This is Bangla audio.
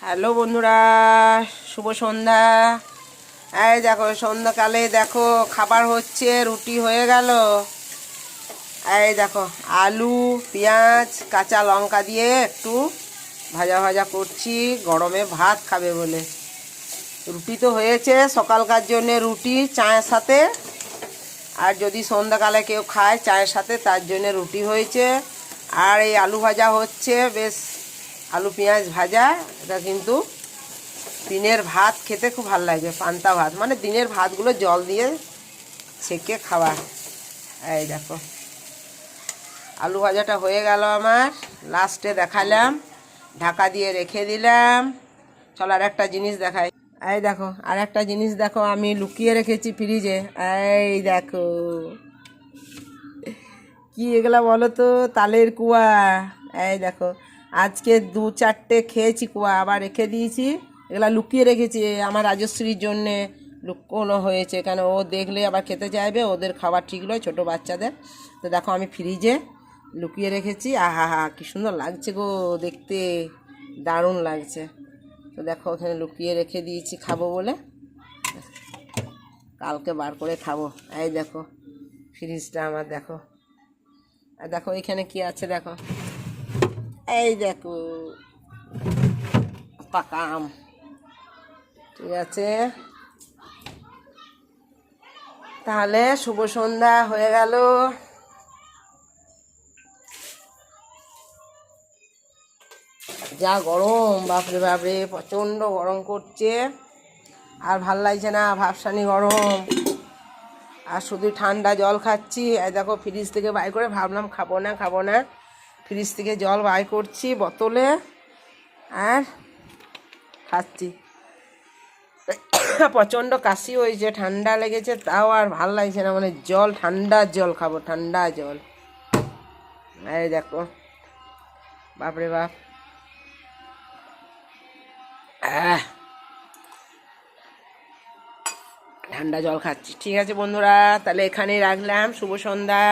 হ্যালো বন্ধুরা, শুভ সন্ধ্যা। এই দেখো সন্ধ্যাকালে দেখো খাবার হচ্ছে, রুটি হয়ে গেল। এই দেখো আলু পেঁয়াজ কাঁচা লঙ্কা দিয়ে একটু ভাজা ভাজা করছি, গরমে ভাত খাবে বলে। রুটি তো হয়েছে সকালকার জন্যে, রুটি চায়ের সাথে। আর যদি সন্ধ্যাকালে কেউ খায় চায়ের সাথে, তার জন্য রুটি হয়েছে। আর এই আলু ভাজা হচ্ছে, বেশ আলু পেঁয়াজ ভাজা। এটা কিন্তু দিনের ভাত খেতে খুব ভালো লাগে, পান্তা ভাত, মানে দিনের ভাতগুলো জল দিয়ে ছেঁকে খাওয়া। এই দেখো আলু ভাজাটা হয়ে গেল আমার, লাস্টে দেখালাম, ঢাকা দিয়ে রেখে দিলাম। চলো আর একটা জিনিস দেখাই। এই দেখো আর একটা জিনিস দেখো, আমি লুকিয়ে রেখেছি ফ্রিজে। এই দেখো কি এগুলা বলো তো, তালের কুয়া। এই দেখো আজকে 2-4টে খেয়েছি কুয়া, আবার রেখে দিয়েছি। এগুলা লুকিয়ে রেখেছি আমার রাজশ্রীর জন্যে, লুকোনো হয়েছে, কেন ও দেখলে আবার খেতে চাইবে, ওদের খাবার ঠিক নয় ছোটো বাচ্চাদের। তো দেখো আমি ফ্রিজে লুকিয়ে রেখেছি। আহা হা কি সুন্দর লাগছে গো দেখতে, দারুণ লাগছে। তো দেখো ওখানে লুকিয়ে রেখে দিয়েছি খাবো বলে, কালকে বার করে খাবো। এই দেখো ফ্রিজটা আমার, দেখো আর দেখো এখানে কি আছে দেখো। এই দেখো পাকা আম, ঠিক আছে। তাহলে শুভ সন্ধ্যা হয়ে গেল। যা গরম, বাপরে বাপরে প্রচণ্ড গরম করছে, আর ভাল লাগছে না, ভাবসানি গরম। আর শুধু ঠান্ডা জল খাচ্ছি। এই দেখো ফ্রিজ থেকে বাই করে ভাবলাম খাবো না, ফ্রিজ থেকে জল বাই করছি বোতলে আর খাচ্ছি। প্রচণ্ড কাশি হয়েছে, ঠান্ডা লেগেছে, তাও আর ভাল লাগছে না, মানে জল, ঠান্ডা জল খাবো, ঠান্ডা জল। এই দেখো বাপরে বাপ, ঠান্ডা জল খাচ্ছি। ঠিক আছে বন্ধুরা, তাহলে এখানেই রাখলাম। শুভ সন্ধ্যা।